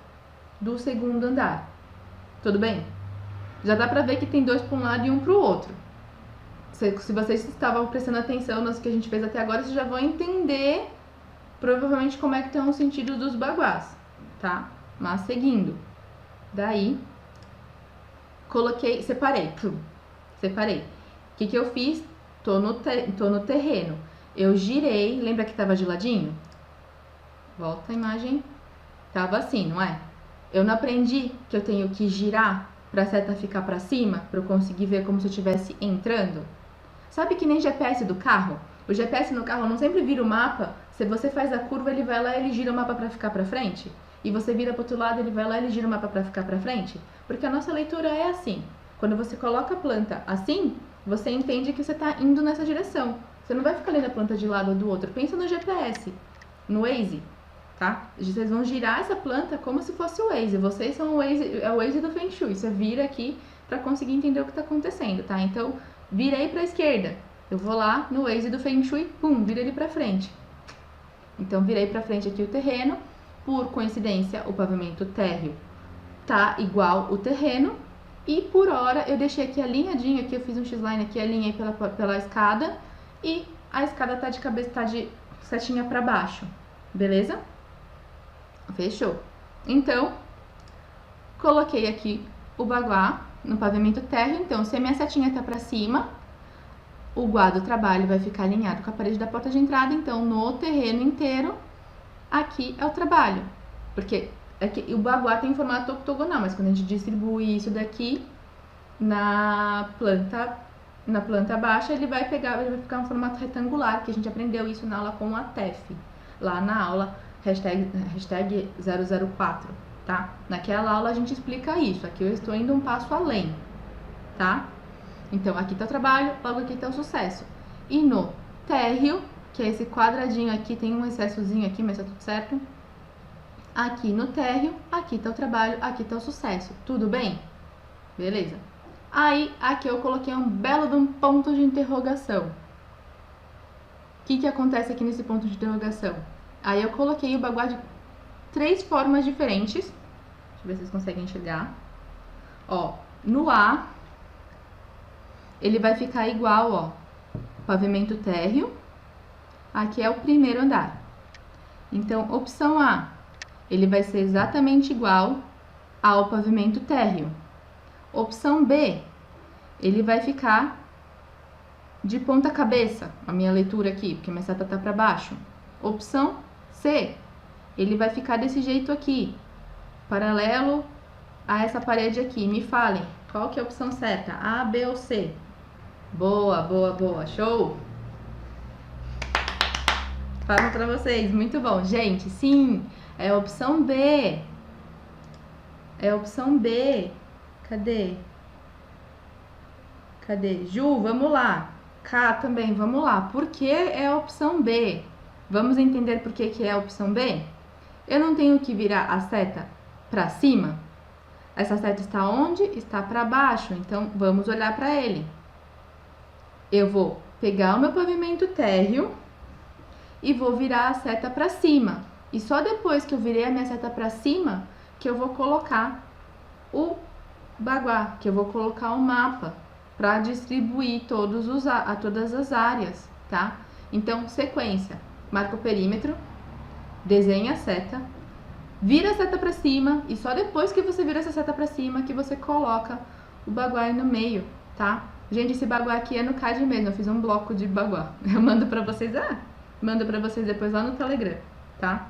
do segundo andar. Tudo bem? Já dá pra ver que tem dois para um lado e um para o outro. Se vocês estavam prestando atenção no que a gente fez até agora, vocês já vão entender provavelmente como é que estão os sentidos dos baguás, tá? Mas seguindo. Daí, separei. O que eu fiz? Tô no terreno. Eu girei, lembra que tava de ladinho? Volta a imagem. Tava assim, não é? Eu não aprendi que eu tenho que girar pra seta ficar pra cima, pra eu conseguir ver como se eu estivesse entrando? Sabe que nem GPS do carro? O GPS no carro não sempre vira o mapa. Se você faz a curva, ele vai lá e ele gira o mapa pra ficar pra frente. E você vira pro outro lado, ele vai lá e ele gira o mapa pra ficar pra frente. Porque a nossa leitura é assim. Quando você coloca a planta assim, você entende que você está indo nessa direção. Você não vai ficar lendo a planta de lado ou do outro. Pensa no GPS, no Waze, tá? Vocês vão girar essa planta como se fosse o Waze. Vocês são o Waze, é o Waze do Feng Shui. Você vira aqui, para conseguir entender o que está acontecendo, tá? Então, virei para a esquerda. Eu vou lá no Waze do Feng Shui, pum, vira ele para frente. Então, virei para frente aqui o terreno. Por coincidência, o pavimento térreo tá igual o terreno. E por hora, eu deixei aqui alinhadinho, aqui eu fiz um X-line aqui, alinhei pela escada. E a escada tá de cabeça, tá de setinha para baixo, beleza? Fechou. Então, coloquei aqui o baguá no pavimento térreo. Então, se a minha setinha tá para cima, o guá do trabalho vai ficar alinhado com a parede da porta de entrada. Então, no terreno inteiro, aqui é o trabalho. Porque o baguá tem formato octogonal, mas quando a gente distribui isso daqui na planta baixa, ele vai ficar um formato retangular, que a gente aprendeu isso na aula com a TEF, lá na aula hashtag 004, tá? Naquela aula a gente explica isso, aqui eu estou indo um passo além, tá? Então, aqui tá o trabalho, logo aqui tá o sucesso. E no térreo, que é esse quadradinho aqui, tem um excessozinho aqui, mas tá tudo certo. Aqui no térreo, aqui tá o trabalho, aqui tá o sucesso. Tudo bem? Beleza. Aí, aqui eu coloquei um belo de um ponto de interrogação. O que acontece aqui nesse ponto de interrogação? Aí eu coloquei o baguá de 3 formas diferentes. Deixa eu ver se vocês conseguem enxergar. Ó, no A, ele vai ficar igual, ó, pavimento térreo. Aqui é o primeiro andar. Então, opção A, ele vai ser exatamente igual ao pavimento térreo. Opção B, ele vai ficar de ponta cabeça, a minha leitura aqui, porque minha seta tá para baixo. Opção C, ele vai ficar desse jeito aqui, paralelo a essa parede aqui. Me falem, qual que é a opção certa? A, B ou C? Boa, boa, boa, show! Falo para vocês, muito bom. Gente, sim, é a opção B. É a opção B. Cadê? Cadê? Ju, vamos lá. K também, vamos lá. Por que é a opção B? Vamos entender por que é a opção B? Eu não tenho que virar a seta para cima? Essa seta está onde? Está para baixo. Então, vamos olhar para ele. Eu vou pegar o meu pavimento térreo e vou virar a seta para cima. E só depois que eu virei a minha seta para cima, que eu vou colocar o baguá, que eu vou colocar o mapa para distribuir todas as áreas, tá? Então, sequência. Marca o perímetro, desenha a seta, vira a seta para cima e só depois que você vira essa seta para cima que você coloca o baguá aí no meio, tá? Gente, esse baguá aqui é no CAD mesmo, eu fiz um bloco de baguá. Eu mando pra vocês, mando pra vocês depois lá no Telegram, tá?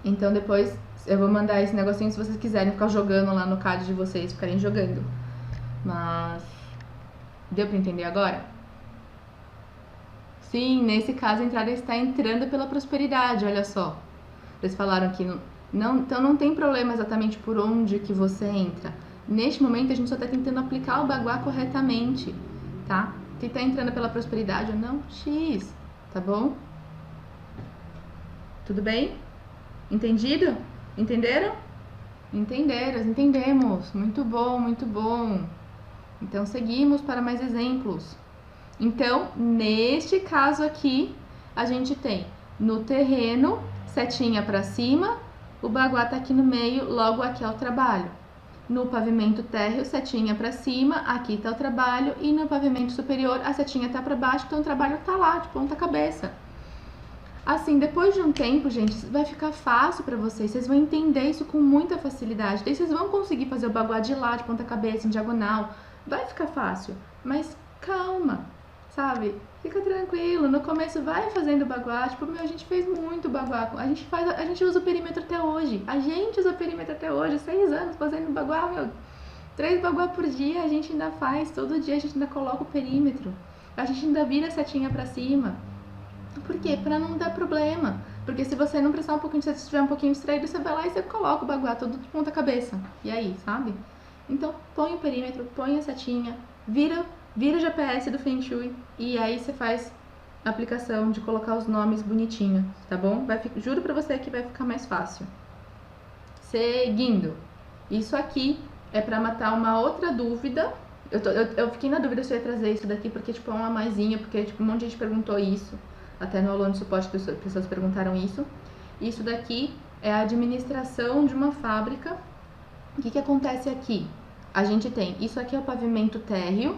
Então depois eu vou mandar esse negocinho se vocês quiserem ficar jogando lá no CAD de vocês, ficarem jogando. Mas deu pra entender agora? Sim, nesse caso a entrada está entrando pela prosperidade, olha só. Eles falaram que então não tem problema exatamente por onde que você entra. Neste momento a gente só está tentando aplicar o baguá corretamente, tá? Se tá entrando pela prosperidade ou não, X, tá bom? Tudo bem? Entendido? Entenderam? Entenderam, entendemos. Muito bom, muito bom. Então seguimos para mais exemplos. Então, neste caso aqui, a gente tem no terreno, setinha para cima, o baguá tá aqui no meio, logo aqui é o trabalho. No pavimento térreo, setinha para cima, aqui tá o trabalho, e no pavimento superior, a setinha tá para baixo, então o trabalho tá lá, de ponta cabeça. Assim, depois de um tempo, gente, vai ficar fácil para vocês vão entender isso com muita facilidade. Daí vocês vão conseguir fazer o baguá de lá, de ponta cabeça, em diagonal. Vai ficar fácil, mas calma, sabe? Fica tranquilo, no começo vai fazendo baguá, tipo, a gente fez muito baguá, a gente usa o perímetro até hoje, 6 anos fazendo baguá, 3 baguá por dia a gente ainda faz, todo dia a gente ainda coloca o perímetro, a gente ainda vira a setinha pra cima. Por quê? Pra não dar problema, porque se você não prestar um pouquinho, se você estiver um pouquinho distraído, você vai lá e você coloca o baguá todo de ponta cabeça, e aí, sabe? Então, põe o perímetro, põe a setinha, vira o GPS do Feng Shui e aí você faz a aplicação de colocar os nomes bonitinho, tá bom? Juro pra você que vai ficar mais fácil. Seguindo. Isso aqui é para matar uma outra dúvida. Eu fiquei na dúvida se eu ia trazer isso daqui, porque tipo, é uma maisinha, porque tipo, um monte de gente perguntou isso. Até no aulão de suporte, pessoas perguntaram isso. Isso daqui é a administração de uma fábrica. O que acontece aqui? A gente tem, isso aqui é o pavimento térreo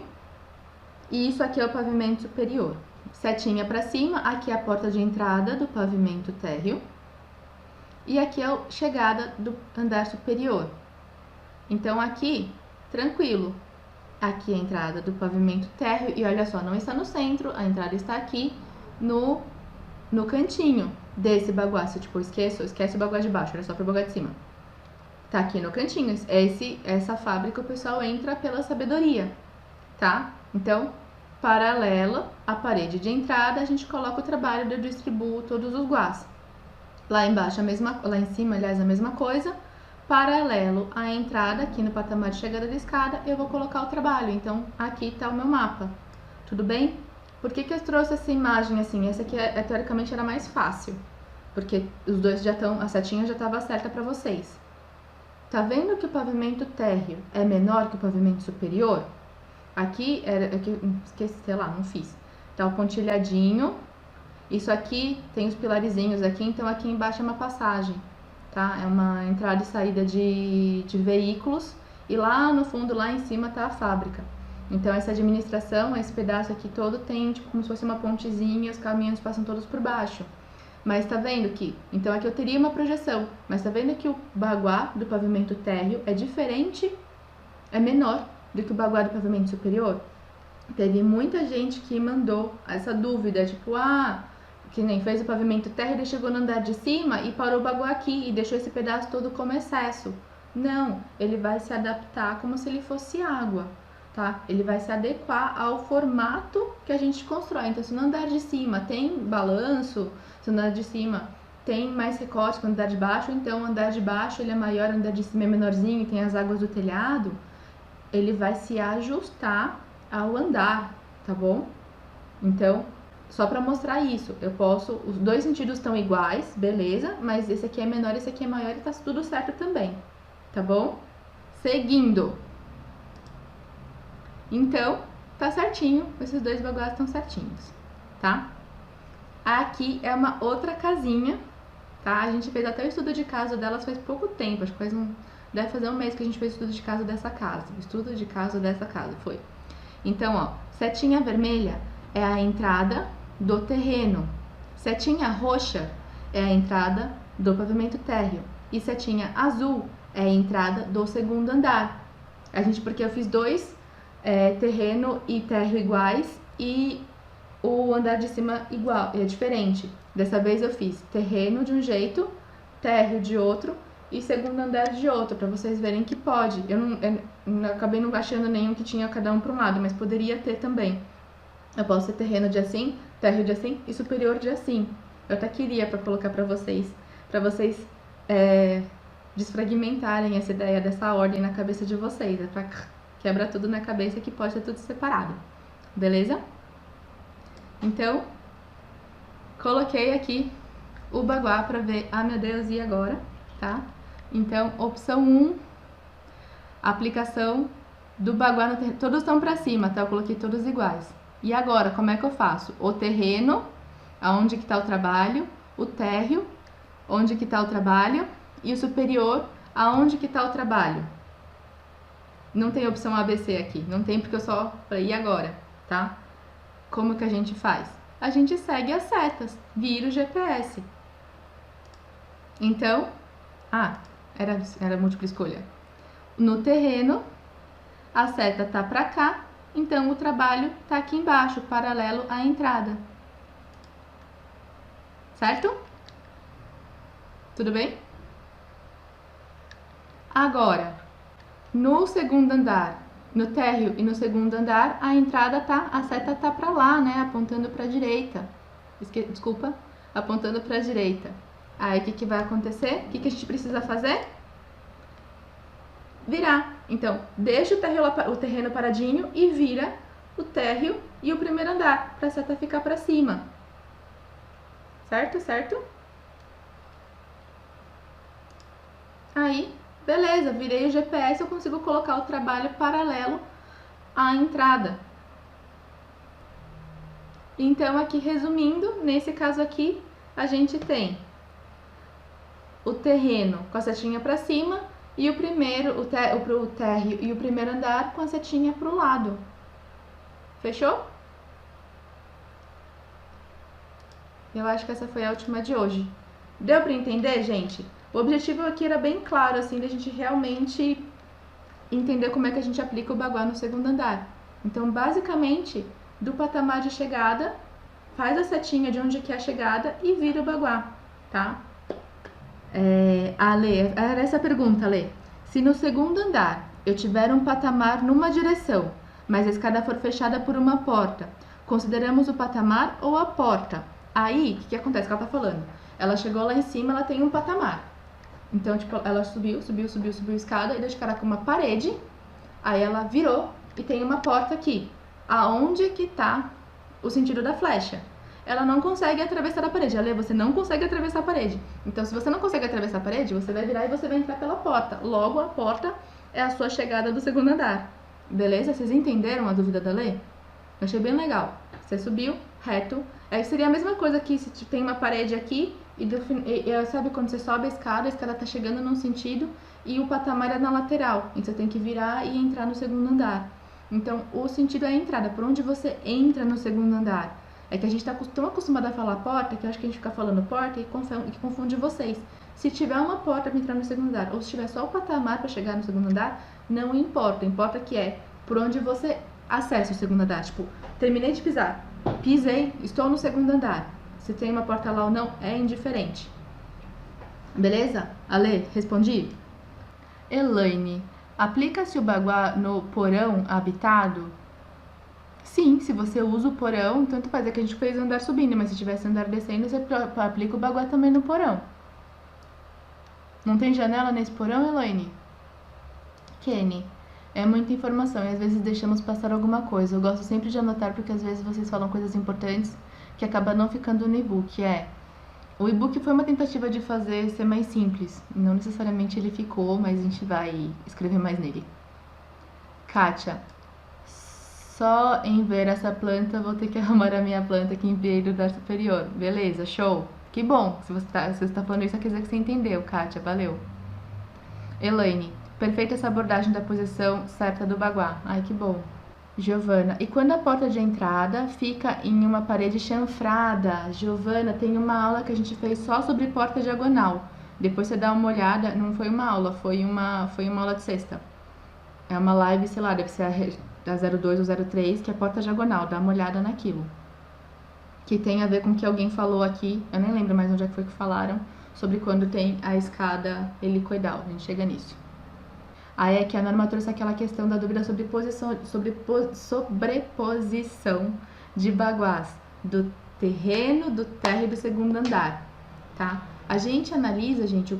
e isso aqui é o pavimento superior. Setinha para cima, aqui é a porta de entrada do pavimento térreo e aqui é a chegada do andar superior. Então aqui, tranquilo, aqui é a entrada do pavimento térreo e olha só, não está no centro, a entrada está aqui no cantinho desse baguá. Se tipo, esquece o baguá de baixo, olha só pro baguá de cima. Tá aqui no cantinho, essa fábrica o pessoal entra pela sabedoria, tá? Então, paralela à parede de entrada, a gente coloca o trabalho, eu distribuo todos os guás. Lá embaixo, lá em cima, aliás, a mesma coisa. Paralelo à entrada, aqui no patamar de chegada da escada, eu vou colocar o trabalho. Então, aqui tá o meu mapa. Tudo bem? Por que eu trouxe essa imagem assim? Essa aqui, teoricamente, era mais fácil. Porque os dois já estão, a setinha já estava certa para vocês. Tá vendo que o pavimento térreo é menor que o pavimento superior? Aqui, esqueci, sei lá, não fiz. Tá o pontilhadinho. Isso aqui tem os pilarizinhos aqui, então aqui embaixo é uma passagem, tá? É uma entrada e saída de veículos. E lá no fundo, lá em cima, tá a fábrica. Então essa administração, esse pedaço aqui todo tem tipo como se fosse uma pontezinha, os caminhões passam todos por baixo. Mas tá vendo que, então aqui eu teria uma projeção, mas tá vendo que o baguá do pavimento térreo é diferente, é menor do que o baguá do pavimento superior? Teve muita gente que mandou essa dúvida, tipo, que nem fez o pavimento térreo e chegou no andar de cima e parou o baguá aqui e deixou esse pedaço todo como excesso. Não, ele vai se adaptar como se ele fosse água, tá? Ele vai se adequar ao formato que a gente constrói. Então, se no andar de cima tem balanço, se no andar de cima tem mais recorte que no andar de baixo, então o andar de baixo ele é maior, o andar de cima é menorzinho e tem as águas do telhado, ele vai se ajustar ao andar, tá bom? Então, só para mostrar isso, os dois sentidos estão iguais, beleza, mas esse aqui é menor, esse aqui é maior e tá tudo certo também, tá bom? Seguindo. Então, tá certinho, esses dois baguás estão certinhos, tá? Aqui é uma outra casinha, tá? A gente fez até o estudo de caso delas faz pouco tempo, acho que deve fazer um mês que a gente fez o estudo de caso dessa casa. Estudo de caso dessa casa, foi. Então, ó, setinha vermelha é a entrada do terreno. Setinha roxa é a entrada do pavimento térreo. E setinha azul é a entrada do segundo andar. Porque eu fiz dois terreno e térreo iguais e o andar de cima igual, é diferente. Dessa vez eu fiz terreno de um jeito, térreo de outro e segundo andar de outro, para vocês verem que pode. Eu acabei não achando nenhum que tinha cada um para um lado, mas poderia ter também. Eu posso ter terreno de assim, térreo de assim e superior de assim. Eu até queria para colocar para vocês desfragmentarem essa ideia dessa ordem na cabeça de vocês, para quebra tudo na cabeça que pode ser tudo separado, beleza? Então, coloquei aqui o baguá para ver, meu Deus, e agora, tá? Então, opção 1, aplicação do baguá no terreno, todos estão para cima, tá? Eu coloquei todos iguais. E agora, como é que eu faço? O terreno, aonde que tá o trabalho, o térreo, onde que tá o trabalho, e o superior, aonde que tá o trabalho. Não tem opção ABC aqui, não tem porque eu só falei, e agora, tá? Como que a gente faz? A gente segue as setas, vira o GPS. Então, era múltipla escolha. No terreno, a seta tá para cá, então o trabalho tá aqui embaixo, paralelo à entrada. Certo? Tudo bem? Agora, no segundo andar, no térreo e no segundo andar, a seta tá para lá, né? Apontando para a direita. Desculpa, apontando para a direita. Aí o que vai acontecer? O que a gente precisa fazer? Virar. Então, deixa o terreno paradinho e vira o térreo e o primeiro andar, para a seta ficar para cima. Certo? Certo? Aí, Beleza, virei o GPS, eu consigo colocar o trabalho paralelo à entrada. Então, aqui resumindo, nesse caso aqui, a gente tem o terreno com a setinha para cima e o térreo e o primeiro andar com a setinha para o lado. Fechou? Eu acho que essa foi a última de hoje. Deu para entender, gente? O objetivo aqui era bem claro, assim, da gente realmente entender como é que a gente aplica o baguá no segundo andar. Então, basicamente, do patamar de chegada, faz a setinha de onde que é a chegada e vira o baguá, tá? Ale, era essa a pergunta, Ale. Se no segundo andar eu tiver um patamar numa direção, mas a escada for fechada por uma porta, consideramos o patamar ou a porta? Aí, o que acontece? Que ela tá falando? Ela chegou lá em cima, ela tem um patamar. Então, tipo, ela subiu a escada e deu de cara com uma parede. Aí ela virou e tem uma porta aqui. Aonde que tá o sentido da flecha? Ela não consegue atravessar a parede. Ale, você não consegue atravessar a parede. Então, se você não consegue atravessar a parede, você vai virar e você vai entrar pela porta. Logo, a porta é a sua chegada do segundo andar. Beleza? Vocês entenderam a dúvida da Lê? Eu achei bem legal. Você subiu, reto. Aí seria a mesma coisa que se tem uma parede aqui e sabe quando você sobe a escada tá chegando num sentido e o patamar é na lateral. Então você tem que virar e entrar no segundo andar. Então o sentido é a entrada, por onde você entra no segundo andar. É que a gente tá tão acostumado a falar porta que eu acho que a gente fica falando porta e confunde vocês. Se tiver uma porta para entrar no segundo andar ou se tiver só o patamar para chegar no segundo andar, não importa. Importa que é por onde você acessa o segundo andar. Tipo, terminei de pisar, pisei, estou no segundo andar. Se tem uma porta lá ou não, é indiferente. Beleza? Ale, respondi? Elaine, aplica-se o baguá no porão habitado? Sim, se você usa o porão, tanto faz, é que a gente fez andar subindo, mas se tivesse andar descendo, você aplica o baguá também no porão. Não tem janela nesse porão, Elaine? Kenny, é muita informação e às vezes deixamos passar alguma coisa. Eu gosto sempre de anotar porque às vezes vocês falam coisas importantes que acaba não ficando no e-book. O e-book foi uma tentativa de fazer ser mais simples. Não necessariamente ele ficou, mas a gente vai escrever mais nele. Kátia, só em ver essa planta vou ter que arrumar a minha planta aqui em Vieira do Dar Superior. Beleza, show. Que bom. Se você tá falando isso, quer dizer que você entendeu, Kátia. Valeu. Elaine, perfeita essa abordagem da posição certa do baguá. Ai, que bom. Giovana, e quando a porta de entrada fica em uma parede chanfrada? Giovana, tem uma aula que a gente fez só sobre porta diagonal. Depois você dá uma olhada, não foi uma aula, foi uma aula de sexta. É uma live, sei lá, deve ser da 02 ou 03, que é porta diagonal, dá uma olhada naquilo. Que tem a ver com o que alguém falou aqui, eu nem lembro mais onde é que foi que falaram, sobre quando tem a escada helicoidal, a gente chega nisso. Aí é que a Norma trouxe aquela questão da dúvida sobre sobreposição de baguás do terreno, do térreo e do segundo andar, tá? A gente analisa, gente,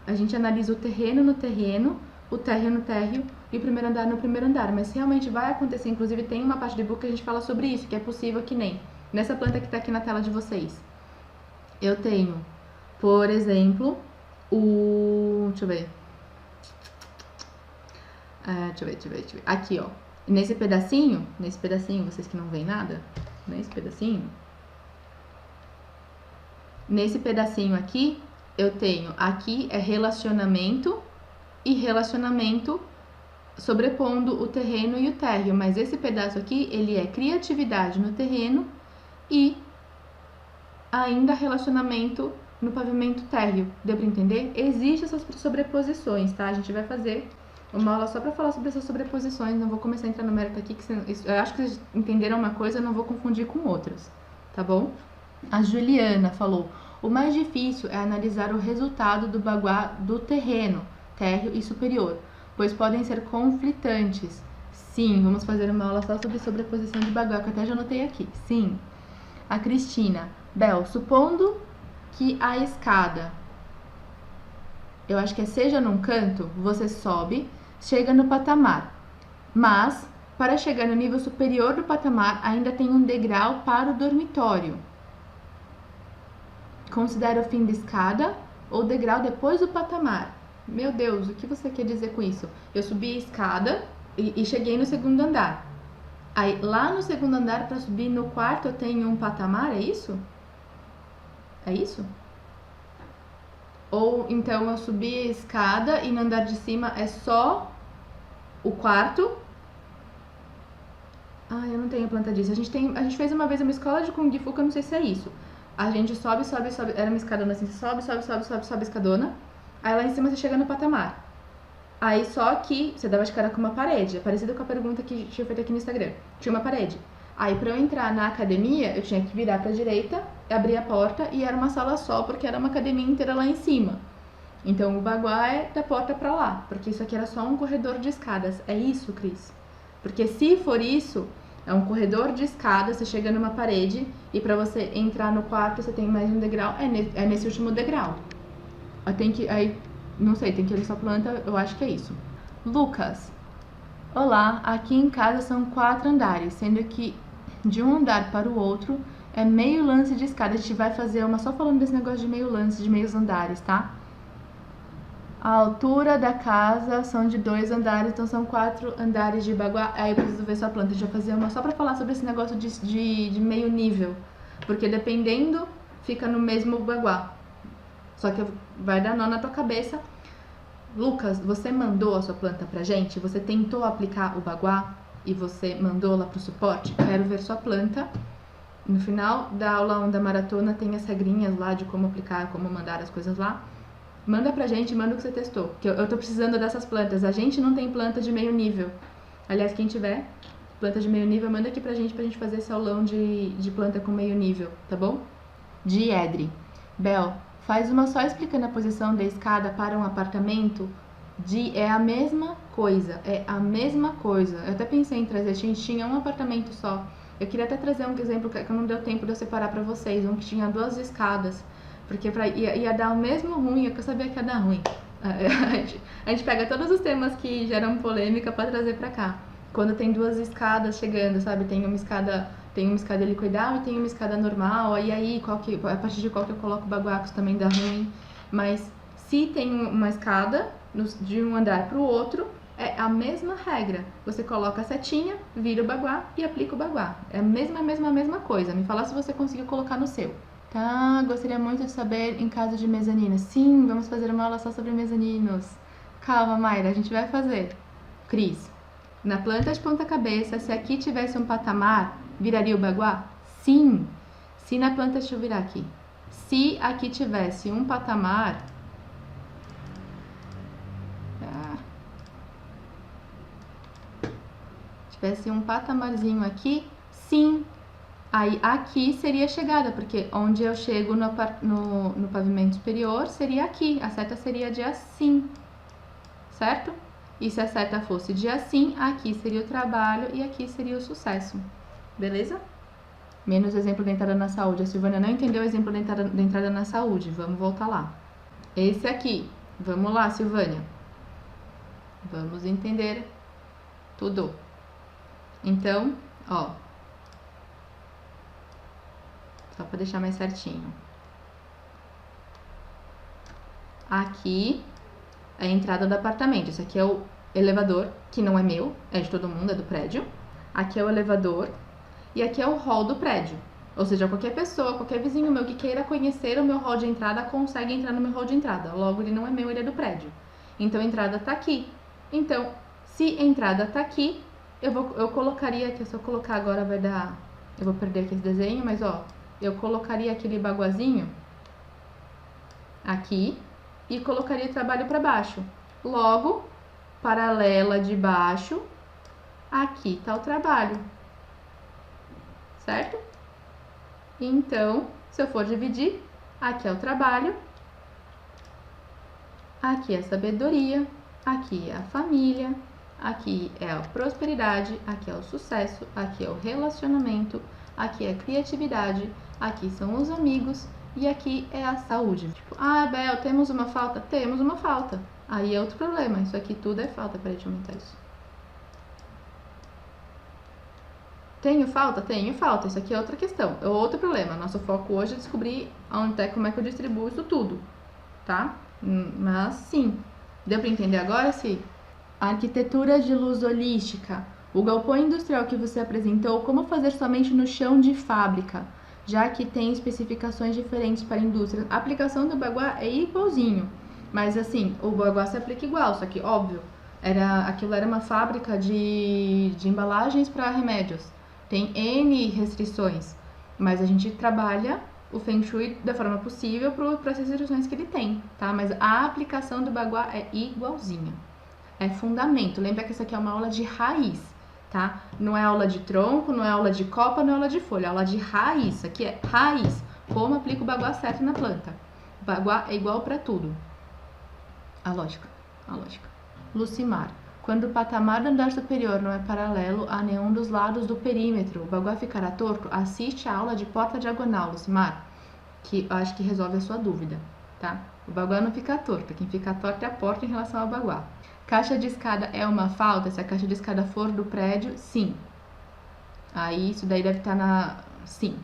a gente analisa o terreno no terreno, o térreo no térreo e o primeiro andar no primeiro andar, mas realmente vai acontecer, inclusive tem uma parte do e-book que a gente fala sobre isso, que é possível que nem nessa planta que tá aqui na tela de vocês. Eu tenho, por exemplo, deixa eu ver. Deixa eu ver. Aqui, ó. Nesse pedacinho, vocês que não veem nada, nesse pedacinho aqui, eu tenho, aqui é relacionamento e relacionamento sobrepondo o terreno e o térreo, mas esse pedaço aqui, ele é criatividade no terreno e ainda relacionamento no pavimento térreo. Deu pra entender? Existem essas sobreposições, tá? A gente vai fazer uma aula só para falar sobre essas sobreposições, não vou começar a entrar no mérito aqui, eu acho que vocês entenderam uma coisa, eu não vou confundir com outras, tá bom? A Juliana falou, o mais difícil é analisar o resultado do baguá do terreno, térreo e superior, pois podem ser conflitantes. Sim, vamos fazer uma aula só sobre sobreposição de baguá, que eu até já anotei aqui, sim. A Cristina, Bel, supondo que a escada, eu acho que seja num canto, você sobe, chega no patamar, mas para chegar no nível superior do patamar ainda tem um degrau para o dormitório. Considera o fim da escada ou degrau depois do patamar. Meu Deus, o que você quer dizer com isso? Eu subi a escada e cheguei no segundo andar. Aí, lá no segundo andar, para subir no quarto, eu tenho um patamar, é isso? É isso? Ou então eu subi a escada e no andar de cima é só o quarto? Ah, eu não tenho planta disso. A gente fez uma vez uma escola de Kung Fu, que eu não sei se é isso. A gente sobe, era uma escadona assim, sobe a escadona. Aí lá em cima você chega no patamar. Aí só que você dava de cara com uma parede, é parecido com a pergunta que tinha feito aqui no Instagram. Tinha uma parede. Aí pra eu entrar na academia, eu tinha que virar pra direita, abrir a porta e era uma sala só, porque era uma academia inteira lá em cima. Então o baguá é da porta pra lá, porque isso aqui era só um corredor de escadas. É isso, Cris? Porque se for isso, é um corredor de escadas, você chega numa parede e pra você entrar no quarto você tem mais um degrau, é nesse último degrau. Aí, não sei, tem que olhar sua planta, eu acho que é isso. Lucas, olá, aqui em casa são 4 andares, sendo que de um andar para o outro é meio lance de escada. A gente vai fazer uma só falando desse negócio de meio lance, de meios andares, tá? A altura da casa são de 2 andares, então são 4 andares de baguá. Aí eu preciso ver sua planta. A gente vai fazer uma só pra falar sobre esse negócio de meio nível. Porque dependendo, fica no mesmo baguá. Só que vai dar nó na tua cabeça. Lucas, você mandou a sua planta pra gente? Você tentou aplicar o baguá e você mandou lá pro suporte? Quero ver sua planta. No final da aula 1 da maratona tem as regrinhas lá de como aplicar, como mandar as coisas lá. Manda pra gente, manda o que você testou. Que eu tô precisando dessas plantas. A gente não tem planta de meio nível. Aliás, quem tiver planta de meio nível, manda aqui pra gente fazer esse aulão de planta com meio nível, tá bom? De Edre. Bel, faz uma só explicando a posição da escada para um apartamento. É a mesma coisa, Eu até pensei em trazer, a gente tinha um apartamento só. Eu queria até trazer um exemplo que não deu tempo de eu separar pra vocês, um que tinha 2 escadas. Porque ia dar o mesmo ruim, que eu sabia que ia dar ruim. A gente pega todos os temas que geram polêmica pra trazer pra cá. Quando tem 2 escadas chegando, sabe? Tem uma escada helicoidal e tem uma escada normal. E aí, a partir de qual que eu coloco o baguacos também dá ruim. Mas se tem uma escada de um andar pro outro, é a mesma regra. Você coloca a setinha, vira o baguá e aplica o baguá. É a mesma coisa. Me fala se você conseguiu colocar no seu. Tá, gostaria muito de saber em caso de mezanino. Sim, vamos fazer uma aula só sobre mezaninos. Calma, Mayra, a gente vai fazer. Cris, na planta de ponta cabeça, se aqui tivesse um patamar, viraria o baguá? Sim. Se na planta, deixa eu virar aqui. Se aqui tivesse um patamar... tivesse um patamarzinho aqui, sim. Aí aqui seria a chegada, porque onde eu chego no pavimento superior seria aqui. A seta seria de assim, certo? E se a seta fosse de assim, aqui seria o trabalho e aqui seria o sucesso. Beleza? Menos exemplo da entrada na saúde. A Silvânia não entendeu o exemplo da entrada na saúde. Vamos voltar lá. Esse aqui. Vamos lá, Silvânia. Vamos entender tudo. Então, ó. Só para deixar mais certinho. Aqui é a entrada do apartamento. Isso aqui é o elevador, que não é meu, é de todo mundo, é do prédio. Aqui é o elevador e aqui é o hall do prédio. Ou seja, qualquer pessoa, qualquer vizinho meu que queira conhecer o meu hall de entrada consegue entrar no meu hall de entrada. Logo, ele não é meu, ele é do prédio. Então, a entrada tá aqui. Então, se a entrada tá aqui, eu colocaria aqui, se eu colocar agora vai dar... Eu vou perder aqui esse desenho, mas ó, eu colocaria aquele baguazinho aqui e colocaria o trabalho para baixo. Logo, paralela de baixo, aqui tá o trabalho, certo? Então, se eu for dividir, aqui é o trabalho, aqui é a sabedoria, aqui é a família, aqui é a prosperidade, aqui é o sucesso, aqui é o relacionamento, aqui é a criatividade, aqui são os amigos e aqui é a saúde. Tipo, ah, Bel, temos uma falta? Temos uma falta. Aí é outro problema, isso aqui tudo é falta. Peraí, deixa eu aumentar isso. Tenho falta? Tenho falta. Isso aqui é outra questão, é outro problema. Nosso foco hoje é descobrir como é que eu distribuo isso tudo, tá? Mas sim, Deu para entender agora, sim? Arquitetura de luz holística. O galpão industrial que você apresentou, como fazer somente no chão de fábrica, já que tem especificações diferentes para a indústria. A aplicação do Bagua é igualzinho, mas assim, o Bagua se aplica igual, só que óbvio, aquilo era uma fábrica de embalagens para remédios. Tem N restrições, mas a gente trabalha o Feng Shui da forma possível para as restrições que ele tem, tá? Mas a aplicação do Bagua é igualzinha. É fundamento. Lembra que essa aqui é uma aula de raiz, tá? Não é aula de tronco, não é aula de copa, não é aula de folha, é aula de raiz. Isso aqui é raiz. Como aplica o Bagua certo na planta. O Bagua é igual para tudo. A lógica. Lucimar. Quando o patamar do andar superior não é paralelo a nenhum dos lados do perímetro, o Bagua ficará torto? Assiste a aula de porta diagonal, Lucimar, que eu acho que resolve a sua dúvida, tá? O Bagua não fica torto. Quem fica torto é a porta em relação ao Bagua. Caixa de escada é uma falta? Se a caixa de escada for do prédio, sim. Aí isso daí deve estar sim.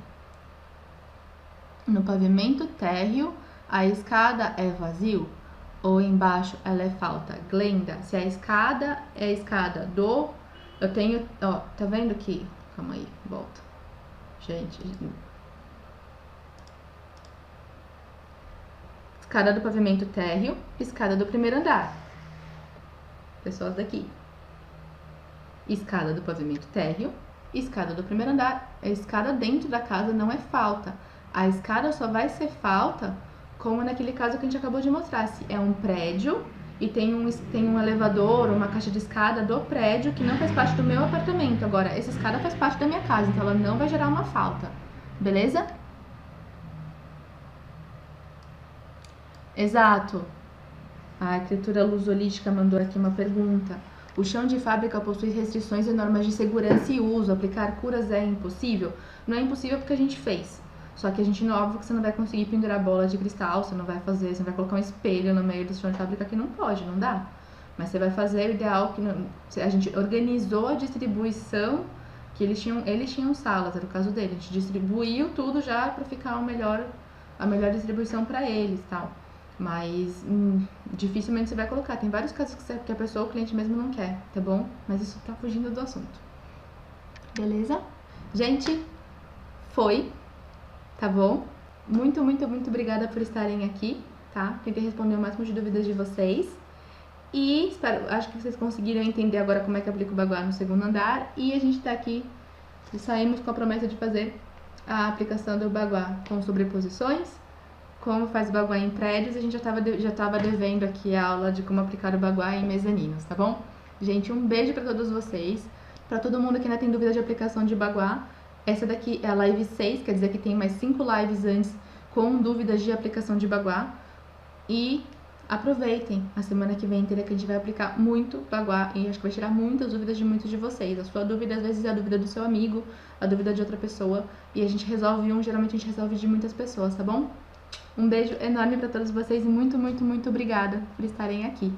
No pavimento térreo, a escada é vazio? Ou embaixo ela é falta? Glenda, se a escada é a escada do... Eu tenho... Ó, tá vendo aqui? Calma aí, volta. Gente... Escada do pavimento térreo, escada do primeiro andar. Pessoas daqui. Escada do pavimento térreo, escada do primeiro andar. A escada dentro da casa não é falta. A escada só vai ser falta como naquele caso que a gente acabou de mostrar. Se é um prédio e tem um elevador, uma caixa de escada do prédio que não faz parte do meu apartamento. Agora, essa escada faz parte da minha casa, então ela não vai gerar uma falta. Beleza? Exato. A arquitetura luz holística mandou aqui uma pergunta. O chão de fábrica possui restrições e normas de segurança e uso. Aplicar curas é impossível? Não é impossível porque a gente fez. Só que a gente, óbvio que você não vai conseguir pendurar bola de cristal, você não vai colocar um espelho no meio do chão de fábrica que não pode, não dá. Mas você vai fazer o ideal que a gente organizou a distribuição, que eles tinham salas, era o caso dele. A gente distribuiu tudo já para ficar a melhor distribuição para eles, tal. Mas dificilmente você vai colocar. Tem vários casos que a pessoa, o cliente mesmo não quer, tá bom? Mas isso tá fugindo do assunto. Beleza? Gente, foi, tá bom? Muito, muito, muito obrigada por estarem aqui, tá? Tentei responder o máximo de dúvidas de vocês. E acho que vocês conseguiram entender agora como é que aplica o Bagua no segundo andar. E a gente tá aqui, saímos com a promessa de fazer a aplicação do Bagua com sobreposições. Como faz o Bagua em prédios, a gente já estava devendo aqui a aula de como aplicar o Bagua em mezaninos, tá bom? Gente, um beijo para todos vocês. Para todo mundo que ainda tem dúvida de aplicação de Bagua, essa daqui é a live 6, quer dizer que tem mais 5 lives antes com dúvidas de aplicação de Bagua. E aproveitem a semana que vem inteira que a gente vai aplicar muito Bagua e acho que vai tirar muitas dúvidas de muitos de vocês. A sua dúvida às vezes é a dúvida do seu amigo, a dúvida de outra pessoa e a gente resolve geralmente a gente resolve de muitas pessoas, tá bom? Um beijo enorme para todos vocês e muito, muito, muito obrigada por estarem aqui.